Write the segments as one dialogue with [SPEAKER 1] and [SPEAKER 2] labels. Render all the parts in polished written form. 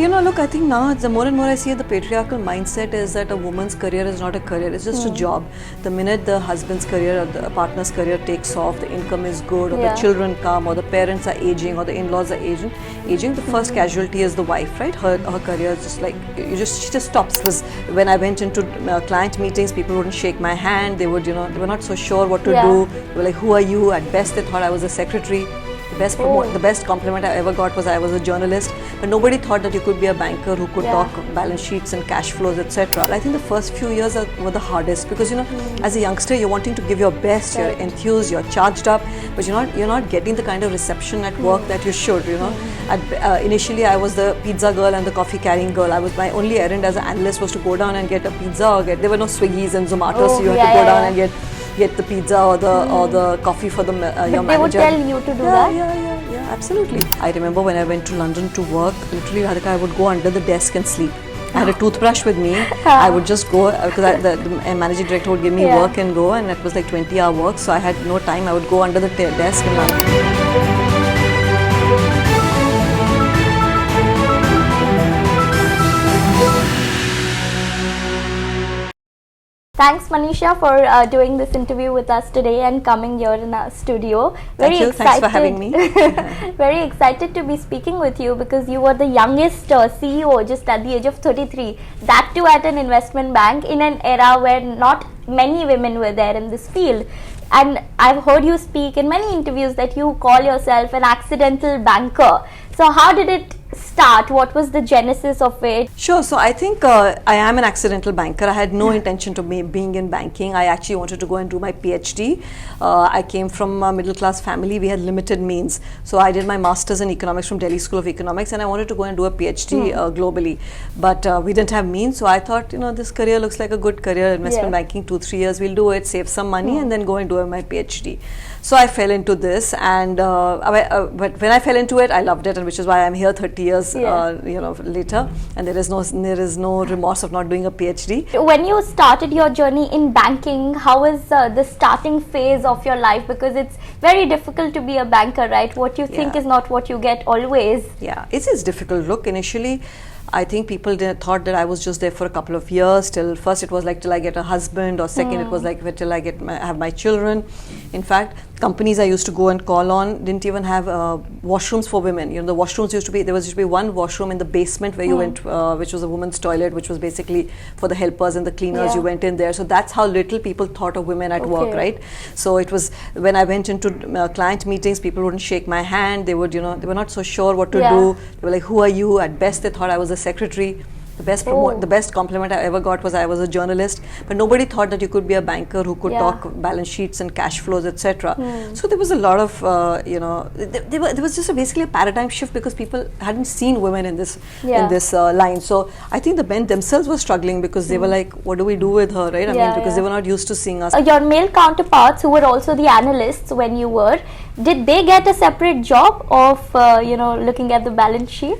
[SPEAKER 1] look, I think now the more and more I see the patriarchal mindset is that a woman's career is not a career, it's just a job. The minute the husband's career or the partner's career takes off, the income is good, or the children come, or the parents are aging, or the in-laws are aging, the first casualty is the wife, right? Her career is just like, she just stops. Because when I went into client meetings, people wouldn't shake my hand, they would, they were not so sure what to do. They were like, who are you? At best they thought I was a secretary. The best compliment I ever got was I was a journalist, but nobody thought that you could be a banker who could talk balance sheets and cash flows, etc. I think the first few years were the hardest because as a youngster you're wanting to give your best, you're enthused, you're charged up, but you're not getting the kind of reception at work that you should. Initially I was the pizza girl and the coffee carrying girl. My only errand as an analyst was to go down and get a pizza, or there were no Swiggies and Zomatos, so you had to go down and get the pizza or the coffee for the your manager.
[SPEAKER 2] They would tell you to do that?
[SPEAKER 1] Yeah, absolutely. I remember when I went to London to work, literally, Radhika, I would go under the desk and sleep. I had a toothbrush with me. I would just go, because the managing director would give me work and go, and it was like 20-hour work, so I had no time. I would go under the desk in London.
[SPEAKER 2] Thanks, Manisha, for doing this interview with us today and coming here in our studio.
[SPEAKER 1] Thank you. Thanks for having me.
[SPEAKER 2] Very excited to be speaking with you because you were the youngest CEO just at the age of 33. That too at an investment bank in an era where not many women were there in this field. And I've heard you speak in many interviews that you call yourself an accidental banker. So how did it start? What was the genesis of it?
[SPEAKER 1] Sure. So I think I am an accidental banker. I had no intention to being in banking. I actually wanted to go and do my PhD. I came from a middle class family. We had limited means. So I did my master's in economics from Delhi School of Economics, and I wanted to go and do a PhD globally. But we didn't have means. So I thought, this career looks like a good career, investment banking, 2-3 years, we'll do it, save some money and then go and do my PhD. So I fell into this, and but when I fell into it, I loved it, and which is why I'm here 30 years later, and there is no remorse of not doing a PhD.
[SPEAKER 2] When you started your journey in banking, how was the starting phase of your life? Because it's very difficult to be a banker, right? What you think is not what you get always.
[SPEAKER 1] Yeah, it is difficult. Look, initially I think people thought that I was just there for a couple of years. Till first it was like till I get a husband, or second it was like till I have my children. In fact, companies I used to go and call on didn't even have washrooms for women. The washrooms used to be one washroom in the basement where you went, which was a woman's toilet, which was basically for the helpers and the cleaners. You went in there. So that's how little people thought of women at work, right? So it was when I went into client meetings, people wouldn't shake my hand. They would, they were not so sure what to do. They were like, who are you? At best they thought I was a secretary. The best compliment I ever got was I was a journalist, but nobody thought that you could be a banker who could talk balance sheets and cash flows, etc. So there was a lot of there was just basically a paradigm shift because people hadn't seen women in this line. So I think the men themselves were struggling because they were like, what do we do with her, right? I mean, because they were not used to seeing us.
[SPEAKER 2] Your male counterparts who were also the analysts when you were, did they get a separate job of looking at the balance sheet?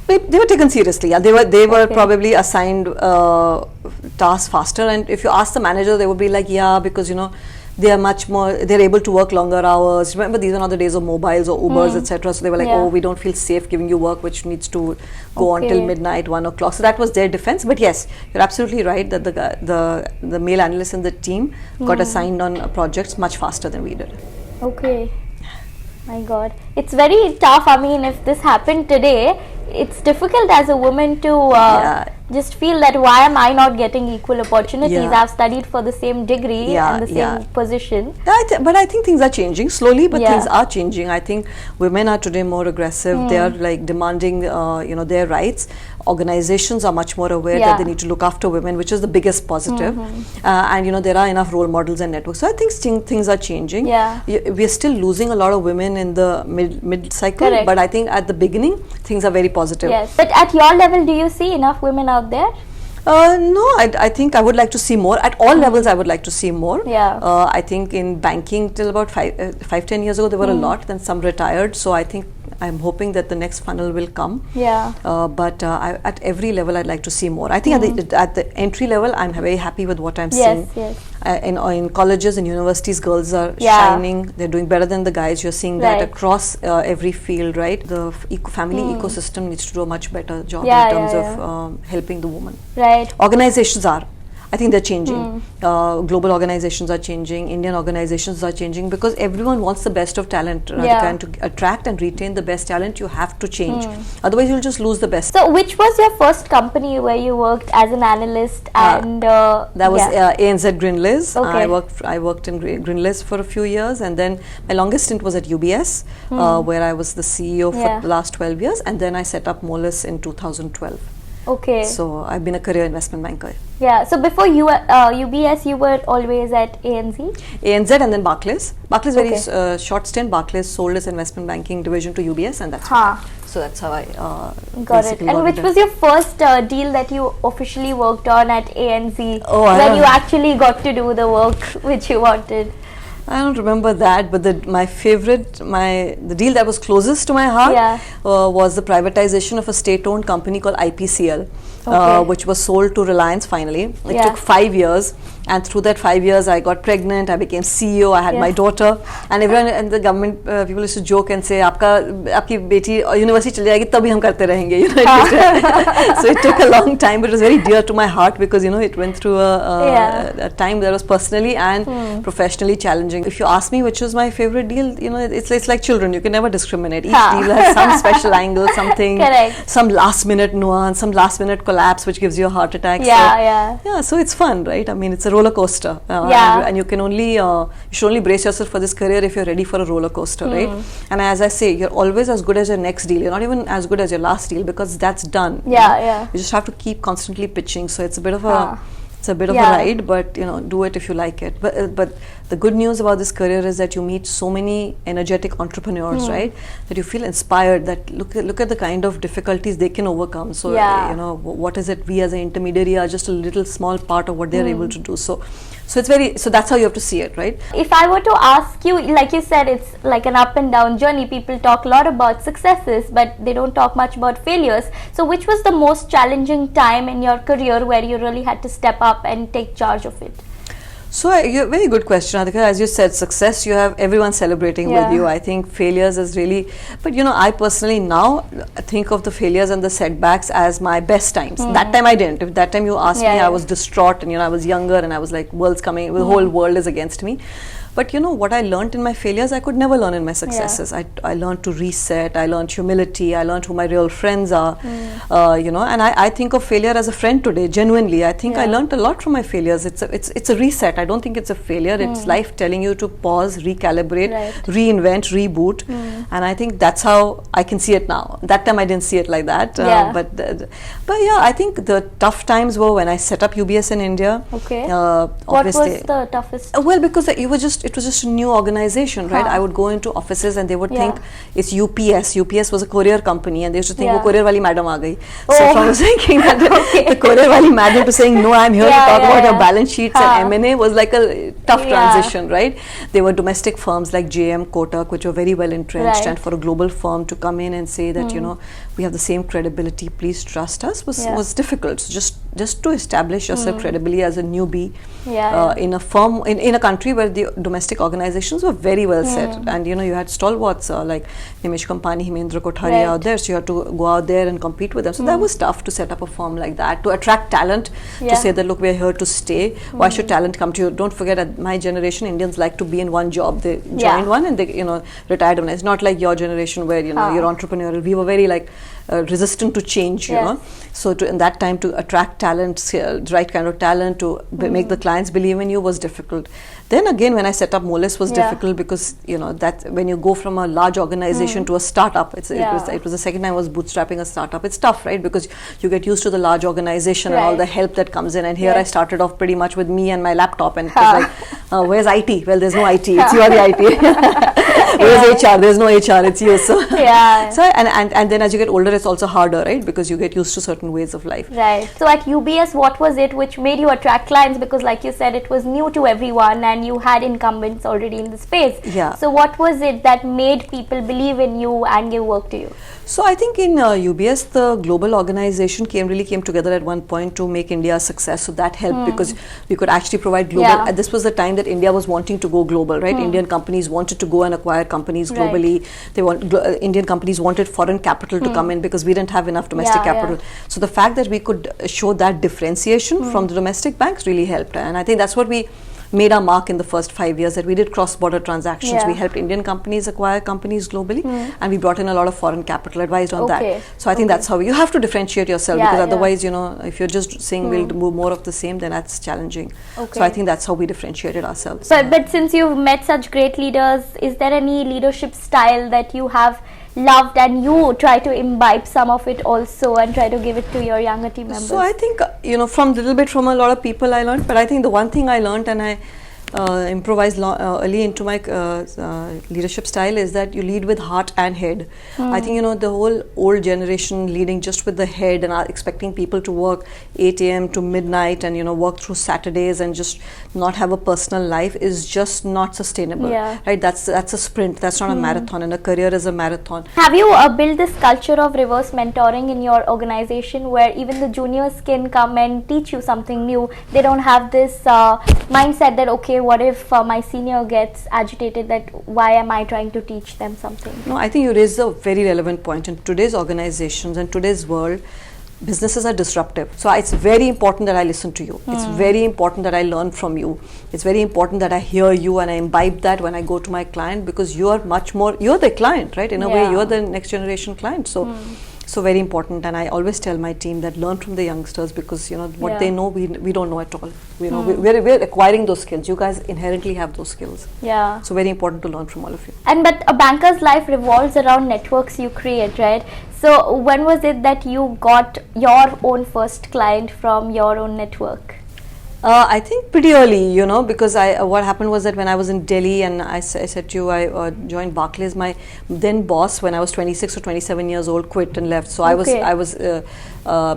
[SPEAKER 1] They were taken seriously. Yeah, they were probably assigned tasks faster. And if you ask the manager, they would be like, because they are much more. They're able to work longer hours. Remember, these are not the days of mobiles or Ubers, etc. So they were like, we don't feel safe giving you work which needs to go until midnight, 1 o'clock. So that was their defense. But yes, you're absolutely right that the male analysts in the team got assigned on projects much faster than we did.
[SPEAKER 2] Okay. My God, it's very tough. I mean, if this happened today, it's difficult as a woman to just feel that why am I not getting equal opportunities? I've studied for the same degree and the same position.
[SPEAKER 1] But I think things are changing slowly, but things are changing. I think women are today more aggressive. They are like demanding their rights. Organizations are much more aware that they need to look after women, which is the biggest positive. And there are enough role models and networks. So I think things are changing. We are still losing a lot of women in the mid cycle, but I think at the beginning things are very positive.
[SPEAKER 2] Yes. But at your level, do you see enough women out there?
[SPEAKER 1] No, I think I would like to see more. At all levels, I would like to see more. I think in banking till about 5-10 years ago, there were a lot. Then some retired. So I think I'm hoping that the next funnel will come.
[SPEAKER 2] Yeah.
[SPEAKER 1] But at every level, I'd like to see more. I think at the entry level, I'm very happy with what I'm seeing.
[SPEAKER 2] Yes.
[SPEAKER 1] In colleges and universities, girls are
[SPEAKER 2] Yeah.
[SPEAKER 1] shining. They're doing better than the guys. You're seeing that
[SPEAKER 2] Right.
[SPEAKER 1] across every field, right? The family ecosystem needs to do a much better job
[SPEAKER 2] Yeah,
[SPEAKER 1] in terms
[SPEAKER 2] yeah,
[SPEAKER 1] of helping the woman.
[SPEAKER 2] Right.
[SPEAKER 1] Organizations are. I think they're changing. Global organizations are changing. Indian organizations are changing because everyone wants the best of talent, Radhika.
[SPEAKER 2] Yeah.
[SPEAKER 1] And to attract and retain the best talent, you have to change. Otherwise, you'll just lose the best.
[SPEAKER 2] So, which was your first company where you worked as an analyst? And
[SPEAKER 1] that was ANZ Grindlays.
[SPEAKER 2] Okay.
[SPEAKER 1] I worked in Grindlays for a few years, and then my longest stint was at UBS, where I was the CEO for the last 12 years, and then I set up Moelis in 2012.
[SPEAKER 2] Okay.
[SPEAKER 1] So I've been a career investment banker.
[SPEAKER 2] Yeah. So before you were UBS, you were always at ANZ.
[SPEAKER 1] ANZ and then Barclays. Barclays very short stint. Barclays sold its investment banking division to UBS, and that's so that's how I
[SPEAKER 2] got it. And which was your first deal that you officially worked on at ANZ?
[SPEAKER 1] Oh,
[SPEAKER 2] when you actually got to do the work which you wanted?
[SPEAKER 1] I don't remember that, but the deal that was closest to my heart was the privatization of a state-owned company called IPCL, which was sold to Reliance finally. It took 5 years, and through that 5 years I got pregnant, I became CEO, I had my daughter, and everyone and the government people used to joke and say, "Aapki beti university chali jayegi, tabhi hum karte rahenge." You know, so it took a long time, but it was very dear to my heart because it went through a time that was personally and professionally challenging. If you ask me which was my favorite deal, it's like children. You can never discriminate. Each deal has some special angle, something, some last minute nuance, some last minute collapse which gives you a heart attack. So it's fun, right? I mean, it's a roller coaster, and you can only you should only brace yourself for this career if you're ready for a roller coaster, right? And as I say, you're always as good as your next deal. You're not even as good as your last deal because that's done. You just have to keep constantly pitching. So it's a bit of a ride, but do it if you like it. But the good news about this career is that you meet so many energetic entrepreneurs, right? That you feel inspired. That look at the kind of difficulties they can overcome. So what is it? We as an intermediary are just a little small part of what they're able to do. So that's how you have to see it, right?
[SPEAKER 2] If I were to ask you, like you said, it's like an up and down journey. People talk a lot about successes, but they don't talk much about failures. So which was the most challenging time in your career where you really had to step up and take charge of it?
[SPEAKER 1] So, very good question, Radhika. As you said, success, you have everyone celebrating with you. I think failures is really, but I personally now think of the failures and the setbacks as my best times. That time I didn't. If that time you asked me, I was distraught and I was younger and I was like, world's coming, the whole world is against me. But what I learned in my failures, I could never learn in my successes. I learned to reset, I learned humility, I learned who my real friends are, and I think of failure as a friend today, genuinely. I think I learned a lot from my failures. It's a reset. I don't think it's a failure. It's life telling you to pause, recalibrate, reinvent, reboot. And I think that's how I can see it now. That time I didn't see it like that. But I think the tough times were when I set up UBS in India.
[SPEAKER 2] Okay. What was the toughest?
[SPEAKER 1] Well, because it was just a new organization, right? I would go into offices and they would think it's UPS. UPS was a courier company and they used to think, oh, courier wali madam aa gayi. So from thinking that the courier wali madam to saying, no, I'm here to talk about your balance sheets and M&A was like a tough transition, right? There were domestic firms like JM, Kotak, which were very well entrenched, and for a global firm to come in and say that, we have the same credibility, please trust us, was difficult. So just to establish yourself credibly as a newbie in a firm, in a country where the domestic organizations were very well set, and you had stalwarts like Nimish Kampani, Himendra Kothari out there, so you had to go out there and compete with them. So that was tough to set up a firm like that, to attract talent, to say that look, we're here to stay. Why should talent come to you? Don't forget, at my generation, Indians like to be in one job. They joined one and they retired on. It's not like your generation where you're entrepreneurial. We were very resistant to change, so in that time to attract talent, the right kind of talent, to make the clients believe in you was difficult. Then again, when I set up Moelis was difficult because that when you go from a large organization to a startup, it was the second time I was bootstrapping a startup. It's tough, right? Because you get used to the large organization and all the help that comes in, and here I started off pretty much with me and my laptop, and it was like, where's IT? Well, there's no IT. It's you are the IT. Where's HR? There's no HR, it's you. So,
[SPEAKER 2] Yeah.
[SPEAKER 1] so and then as you get older, it's also harder, right? Because you get used to certain ways of life.
[SPEAKER 2] Right. So at UBS, what was it which made you attract clients? Because like you said, it was new to everyone and you had incumbents already in the space.
[SPEAKER 1] Yeah.
[SPEAKER 2] So what was it that made people believe in you and give work to you?
[SPEAKER 1] So I think in UBS, the global organization really came together at one point to make India a success. So that helped because we could actually provide global.
[SPEAKER 2] Yeah.
[SPEAKER 1] And this was the time that India was wanting to go global, right? Indian companies wanted to go and acquire companies globally. They Indian companies wanted foreign capital to come in because we didn't have enough domestic capital. So the fact that we could show that differentiation from the domestic banks really helped, and I think that's what we made our mark in the first 5 years, that we did cross-border transactions.
[SPEAKER 2] Yeah.
[SPEAKER 1] We helped Indian companies acquire companies globally, and we brought in a lot of foreign capital, advised on that. So I think that's how you have to differentiate yourself, because otherwise, you know, if you're just saying we'll do more of the same, then that's challenging. So I think that's how we differentiated ourselves.
[SPEAKER 2] But since you've met such great leaders, is there any leadership style that you have loved and you try to imbibe some of it also and try to give it to your younger team members?
[SPEAKER 1] So I think, you know, from a lot of people I learned, but I think the one thing I learned, and I improvised early into my leadership style, is that you lead with heart and head. I think, you know, the whole old generation leading just with the head and expecting people to work 8 a.m. to midnight and, you know, work through Saturdays and just not have a personal life is just not sustainable, right? That's a sprint, that's not a marathon, and a career is a marathon.
[SPEAKER 2] Have you built this culture of reverse mentoring in your organization where even the juniors can come and teach you something new? They don't have this mindset that, okay, what if my senior gets agitated, that why am I trying to teach them something?
[SPEAKER 1] No, I think you raised a very relevant point. In today's organizations and today's world, businesses are disruptive. So it's very important that I listen to you. It's very important that I learn from you. It's very important that I hear you and I imbibe that when I go to my client, because you are much more, you're the client, right? In a way, you're the next generation client. So so very important, and I always tell my team that learn from the youngsters, because, you know, what they know, we don't know at all. You know, we're acquiring those skills. You guys inherently have those skills.
[SPEAKER 2] Yeah.
[SPEAKER 1] So very important to learn from all of you.
[SPEAKER 2] And but a banker's life revolves around networks you create, right? So when was it that you got your own first client from your own network?
[SPEAKER 1] I think pretty early, you know, because what happened was that when I was in Delhi, and I said to you, I joined Barclays. My then boss, when I was 26 or 27 years old, quit and left. So I was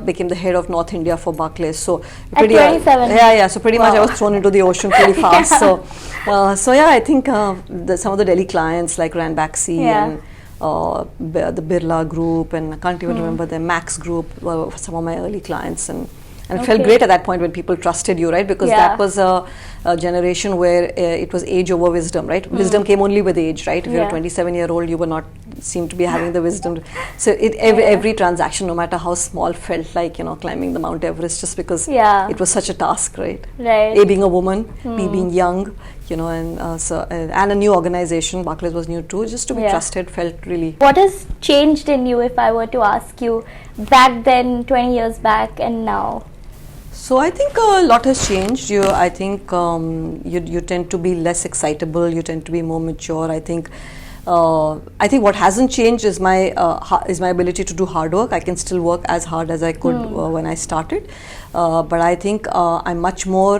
[SPEAKER 1] became the head of North India for Barclays. So pretty
[SPEAKER 2] at 27.
[SPEAKER 1] So pretty much I was thrown into the ocean pretty fast. So yeah, I think some of the Delhi clients like Ranbaxy and the Birla Group, and I can't even remember the Max Group were some of my early clients, and it felt great at that point when people trusted you, right? Because that was a generation where it was age over wisdom, right? Wisdom came only with age, right? If you're a 27-year-old, you were not seem to be having the wisdom. So every transaction, no matter how small, felt like, you know, climbing the Mount Everest, just because it was such a task, right? A, being a woman, B, being young, you know, and and a new organization. Barclays was new too. Just to be trusted felt really.
[SPEAKER 2] What has changed in you, if I were to ask you, back then, 20 years back, and now?
[SPEAKER 1] So I think a lot has changed. I think you tend to be less excitable. You tend to be more mature. I think what hasn't changed is my ability to do hard work. I can still work as hard as I could when I started, but I think I'm much more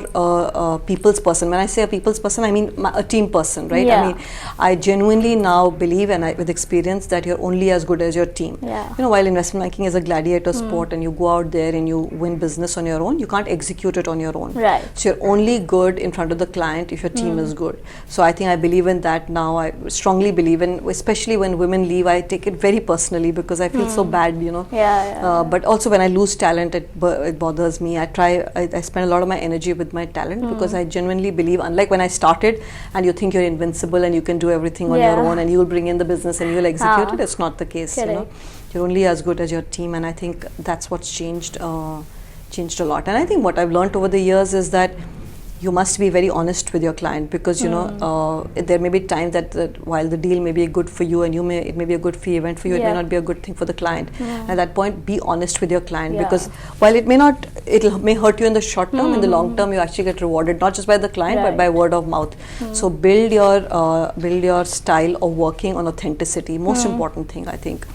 [SPEAKER 1] people's person. When I say a people's person, I mean a team person, right? I mean, I genuinely now believe, and with experience, that you're only as good as your team. You know, while investment banking is a gladiator sport, and you go out there and you win business on your own, you can't execute it on your own. So you're only good in front of the client if your team is good. So I think I believe in that now. I strongly believe. And especially when women leave, I take it very personally, because I feel so bad, you know. But also when I lose talent, it bothers me. I spend a lot of my energy with my talent, because I genuinely believe, unlike when I started and you think you're invincible and you can do everything on your own and you'll bring in the business and you'll execute it, it's not the case. You know, you're only as good as your team, and I think that's what's changed a lot. And I think what I've learned over the years is that you must be very honest with your client, because you know there may be times that while the deal may be good for you and it may be a good fee event for you, it may not be a good thing for the client. At that point, be honest with your client, because while it may hurt you in the short term, in the long term you actually get rewarded, not just by the client but by word of mouth. So build your style of working on authenticity. Most important thing, I think.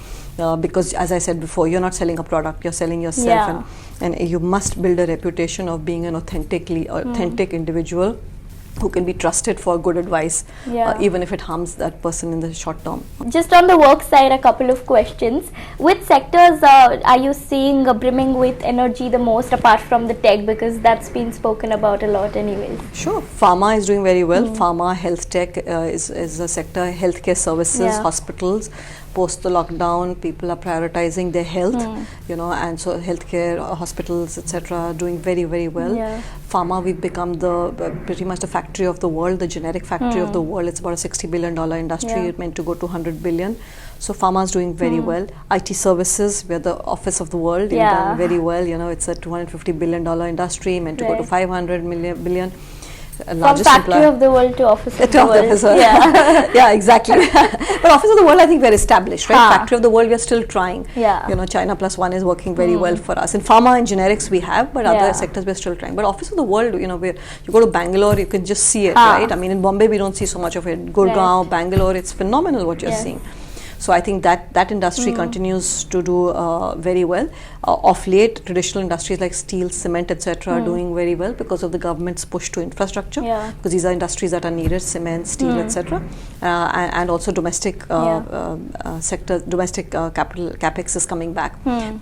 [SPEAKER 1] Because as I said before, you're not selling a product, you're selling yourself, and you must build a reputation of being an authentic individual, who can be trusted for good advice,
[SPEAKER 2] Yeah.
[SPEAKER 1] even if it harms that person in the short term.
[SPEAKER 2] Just on the work side, a couple of questions. Which sectors are you seeing brimming with energy the most apart from the tech, because that's been spoken about a lot anyways?
[SPEAKER 1] Sure. Pharma is doing very well. Pharma, health tech is a sector. Healthcare services,
[SPEAKER 2] Yeah.
[SPEAKER 1] hospitals. Post the lockdown, people are prioritizing their health, and so healthcare, hospitals, etc., doing very, very well.
[SPEAKER 2] Yeah.
[SPEAKER 1] Pharma, we've become pretty much the factory of the world, the generic factory of the world. It's about a $60 billion industry.
[SPEAKER 2] Yeah.
[SPEAKER 1] It's meant to go to 100 billion. So pharma is doing very well. IT services, we're the office of the world. You've done very well. It's a $250 billion industry, meant to go to 500 billion.
[SPEAKER 2] From factory of the world to office of the world.
[SPEAKER 1] Yeah. Yeah, exactly. But office of the world, I think we're established, right? Factory of the world, we're still trying.
[SPEAKER 2] Yeah.
[SPEAKER 1] China plus one is working very well for us. In pharma and generics we have, but other sectors we're still trying. But office of the world, you go to Bangalore, you can just see it, right? I mean, in Bombay we don't see so much of it. Gurgaon, Bangalore, it's phenomenal what you're seeing. So I think that industry continues to do very well. Of late, traditional industries like steel, cement, etc. are doing very well because of the government's push to infrastructure.
[SPEAKER 2] Yeah.
[SPEAKER 1] Because these are industries that are needed: cement, steel, etc. And also domestic sector, domestic capital capex is coming back.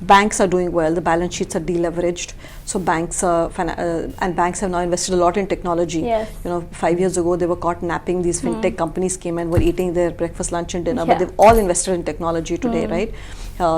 [SPEAKER 1] Banks are doing well. The balance sheets are deleveraged. So banks and banks have now invested a lot in technology.
[SPEAKER 2] Yes.
[SPEAKER 1] 5 years ago they were caught napping. These fintech companies came and were eating their breakfast, lunch, and dinner. But they've all invested in technology today, right?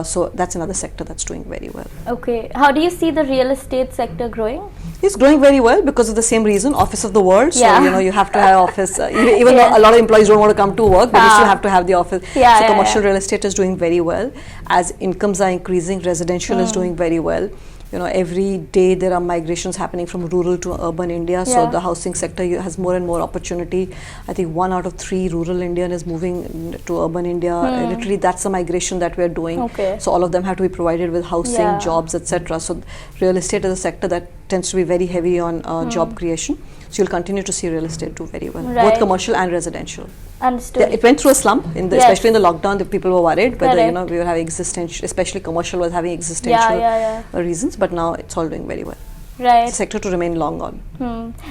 [SPEAKER 1] So that's another sector that's doing very well.
[SPEAKER 2] Okay. How do you see the real estate sector growing?
[SPEAKER 1] It's growing very well because of the same reason, office of the world. So, you have to have office, even though a lot of employees don't want to come to work, but you still have to have the office. So commercial real estate is doing very well. As incomes are increasing, residential is doing very well. Every day there are migrations happening from rural to urban India. So the housing sector has more and more opportunity. I think 1 out of 3 rural Indian is moving to urban India. Literally, that's the migration that we're doing.
[SPEAKER 2] Okay.
[SPEAKER 1] So all of them have to be provided with housing, jobs, etc. So real estate is a sector that tends to be very heavy on job creation. So you'll continue to see real estate do very well, both commercial and residential.
[SPEAKER 2] Understood.
[SPEAKER 1] It went through a slump, especially in the lockdown. The people were worried, but we were having existential, especially commercial was having existential reasons. But now it's all doing very well.
[SPEAKER 2] Right.
[SPEAKER 1] It's a sector to remain long on.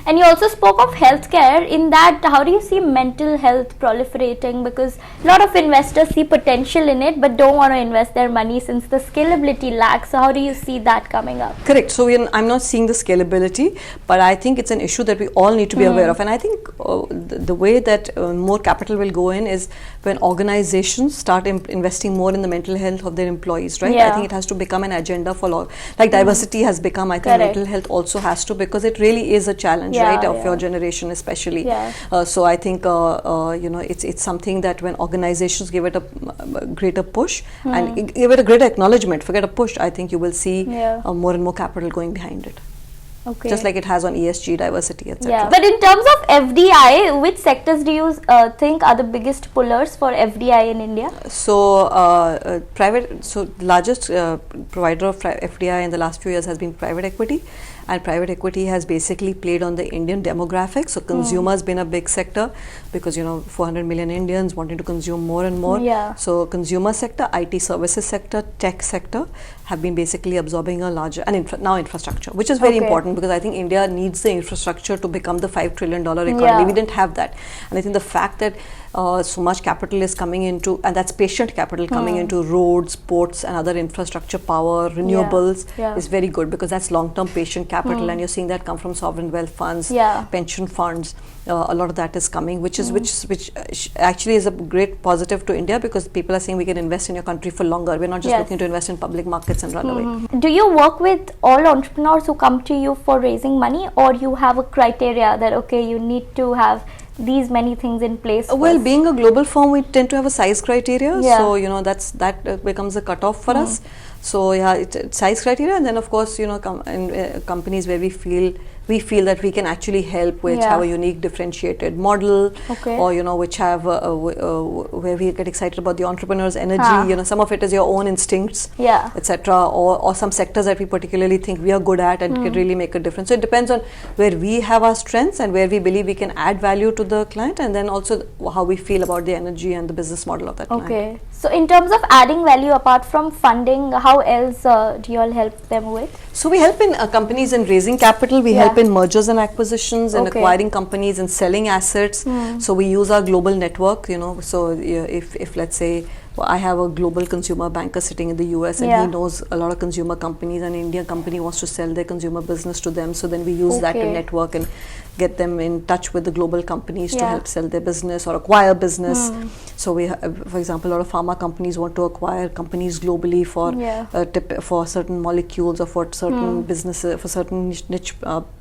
[SPEAKER 2] And you also spoke of healthcare. In that, how do you see mental health proliferating? Because a lot of investors see potential in it, but don't want to invest their money since the scalability lacks. So how do you see that coming up?
[SPEAKER 1] Correct. So I'm not seeing the scalability, but I think it's an issue that we all need to be aware of. And I think the way that more capital will go in is when organizations start investing more in the mental health of their employees, right? I think it has to become an agenda for like diversity has become, I think mental health also has to, because it really is a challenge, right, of your generation especially. So I think it's something that when organizations give it a greater push and give it a greater acknowledgement, forget a push, I think you will see more and more capital going behind it.
[SPEAKER 2] Okay.
[SPEAKER 1] Just like it has on ESG, diversity, etc.
[SPEAKER 2] Yeah. But in terms of FDI, which sectors do you think are the biggest pullers for FDI in India? So
[SPEAKER 1] largest provider of FDI in the last few years has been private equity. And private equity has basically played on the Indian demographics. So consumer has been a big sector because 400 million Indians wanting to consume more and more. So consumer sector, IT services sector, tech sector have been basically absorbing a larger, and now infrastructure, which is very important because I think India needs the infrastructure to become the $5 trillion economy. We didn't have that. And I think the fact that so much capital is coming into, and that's patient capital coming into roads, ports and other infrastructure, power, renewables is very good because that's long-term patient capital and you're seeing that come from sovereign wealth funds, pension funds. A lot of that is coming, which actually is a great positive to India because people are saying we can invest in your country for longer. We're not just looking to invest in public markets and run away.
[SPEAKER 2] Do you work with all entrepreneurs who come to you for raising money, or you have a criteria that you need to have these many things in place?
[SPEAKER 1] Well, being a global firm, we tend to have a size criteria. So that becomes a cutoff for us. So it's size criteria, and then of course companies where we feel that we can actually help, which have a unique differentiated model, or which have where we get excited about the entrepreneur's energy. Some of it is your own instincts, etc., or some sectors that we particularly think we are good at and can really make a difference. So it depends on where we have our strengths and where we believe we can add value to the client, and then also how we feel about the energy and the business model of that client.
[SPEAKER 2] So in terms of adding value apart from funding, how else do you all help them with?
[SPEAKER 1] So we help in companies in raising capital. We help in mergers and acquisitions and
[SPEAKER 2] Okay.
[SPEAKER 1] acquiring companies and selling assets. So we use our global network, you know. So if let's say I have a global consumer banker sitting in the US and
[SPEAKER 2] Yeah.
[SPEAKER 1] he knows a lot of consumer companies, and an Indian company wants to sell their consumer business to them. So then we use that to
[SPEAKER 2] Okay.
[SPEAKER 1] network and get them in touch with the global companies to
[SPEAKER 2] Yeah.
[SPEAKER 1] help sell their business or acquire business. So we, for example, a lot of pharma companies want to acquire companies globally for
[SPEAKER 2] Yeah.
[SPEAKER 1] for certain molecules or for certain businesses, for certain niche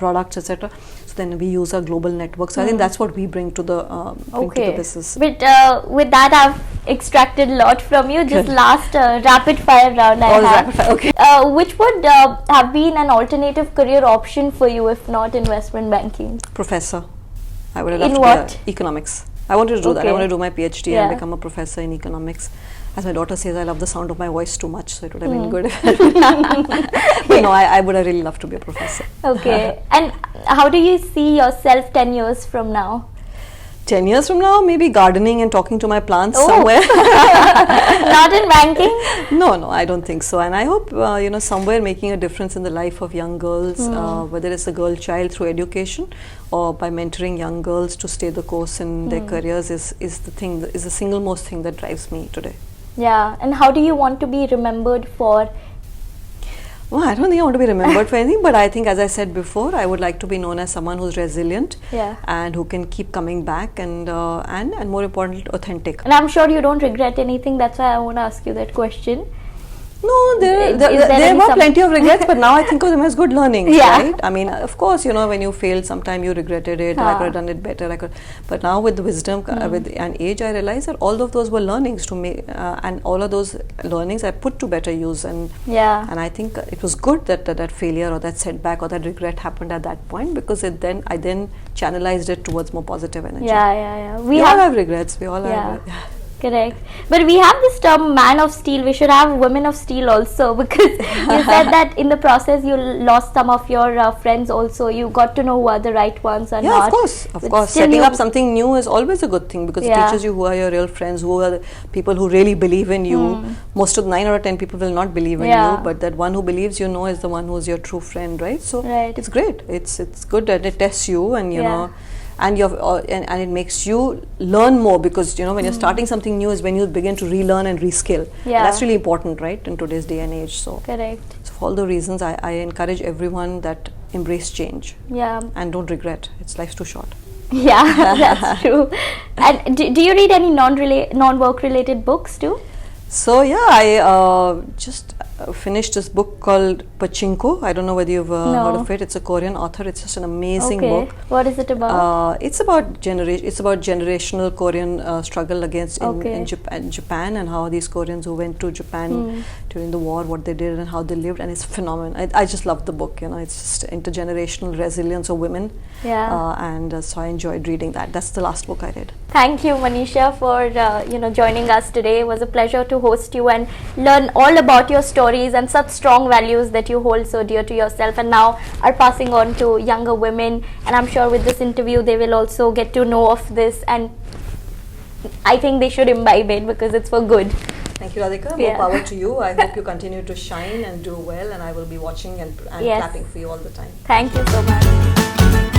[SPEAKER 1] products, etc. So then we use our global network. So I think that's what we bring to the business.
[SPEAKER 2] But with that, I've extracted a lot from you. Just
[SPEAKER 1] Good.
[SPEAKER 2] last rapid fire round I
[SPEAKER 1] Oh,
[SPEAKER 2] have.
[SPEAKER 1] rapid fire, okay.
[SPEAKER 2] Which would have been an alternative career option for you if not investment banking?
[SPEAKER 1] Professor. I would have
[SPEAKER 2] In
[SPEAKER 1] loved
[SPEAKER 2] what?
[SPEAKER 1] to be economics. I wanted to do that. I
[SPEAKER 2] Okay.
[SPEAKER 1] wanted to do my PhD
[SPEAKER 2] Yeah.
[SPEAKER 1] and become a professor in economics. As my daughter says, I love the sound of my voice too much, so it would have been good. But no, I would have really loved to be a professor.
[SPEAKER 2] Okay. And how do you see yourself 10 years from now?
[SPEAKER 1] 10 years from now, maybe gardening and talking to my plants
[SPEAKER 2] Oh.
[SPEAKER 1] somewhere.
[SPEAKER 2] Not in banking?
[SPEAKER 1] No, I don't think so. And I hope, somewhere making a difference in the life of young girls, whether it's a girl child through education or by mentoring young girls to stay the course in their careers is the single most thing that drives me today.
[SPEAKER 2] Yeah. And how do you want to be remembered for?
[SPEAKER 1] Well, I don't think I want to be remembered for anything, but I think, as I said before, I would like to be known as someone who's resilient
[SPEAKER 2] Yeah.
[SPEAKER 1] and who can keep coming back and more importantly, authentic.
[SPEAKER 2] And I'm sure you don't regret anything. That's why I want to ask you that question.
[SPEAKER 1] No, there
[SPEAKER 2] Is there
[SPEAKER 1] there
[SPEAKER 2] any
[SPEAKER 1] were plenty of regrets, but now I think of them as good learnings,
[SPEAKER 2] Yeah.
[SPEAKER 1] right? I mean, of course, when you failed, sometime you regretted it. I could have done it better. But now with the wisdom, with and age, I realize that all of those were learnings to me, and all of those learnings I put to better use. And
[SPEAKER 2] Yeah.
[SPEAKER 1] and I think it was good that failure or that setback or that regret happened at that point, because I then channelized it towards more positive energy.
[SPEAKER 2] Yeah.
[SPEAKER 1] We all have regrets. We all have.
[SPEAKER 2] Correct. But we have this term man of steel. We should have women of steel also, because you said that in the process you lost some of your friends also. You got to know who are the right ones or
[SPEAKER 1] Yeah,
[SPEAKER 2] not.
[SPEAKER 1] of course.
[SPEAKER 2] But still
[SPEAKER 1] Setting
[SPEAKER 2] you-
[SPEAKER 1] up something new is always a good thing, because it
[SPEAKER 2] Yeah.
[SPEAKER 1] teaches you who are your real friends, who are the people who really believe in you. Most of 9 out of 10 people will not believe in
[SPEAKER 2] Yeah.
[SPEAKER 1] you, but that one who believes is the one who's your true friend, right? So
[SPEAKER 2] Right.
[SPEAKER 1] it's great. It's good that it tests you, and you know. And and it makes you learn more, because when you're starting something new is when you begin to relearn and reskill.
[SPEAKER 2] Yeah.
[SPEAKER 1] And that's really important, right, in today's day and age. So
[SPEAKER 2] Correct.
[SPEAKER 1] for all the reasons, I encourage everyone that embrace change
[SPEAKER 2] Yeah.
[SPEAKER 1] and don't regret. Life's too short.
[SPEAKER 2] Yeah, that's true. And do you read any non-work related books too?
[SPEAKER 1] So yeah, I just finished this book called Pachinko. I don't know whether you've heard of it. It's a Korean author. It's just an amazing book.
[SPEAKER 2] What is it about?
[SPEAKER 1] It's about generational Korean struggle against in Japan, and how these Koreans who went to Japan during the war, what they did and how they lived, and it's phenomenal. I just love the book. It's just intergenerational resilience of women.
[SPEAKER 2] Yeah.
[SPEAKER 1] And so I enjoyed reading that. That's the last book I read.
[SPEAKER 2] Thank you, Manisha, for joining us today. It was a pleasure to host you and learn all about your stories and such strong values that you hold so dear to yourself, and now are passing on to younger women. And I'm sure with this interview they will also get to know of this, and I think they should imbibe it because it's for good.
[SPEAKER 1] Thank you, Radhika. More power to you. I hope you continue to shine and do well, and I will be watching and clapping for you all the time.
[SPEAKER 2] Thank you so much.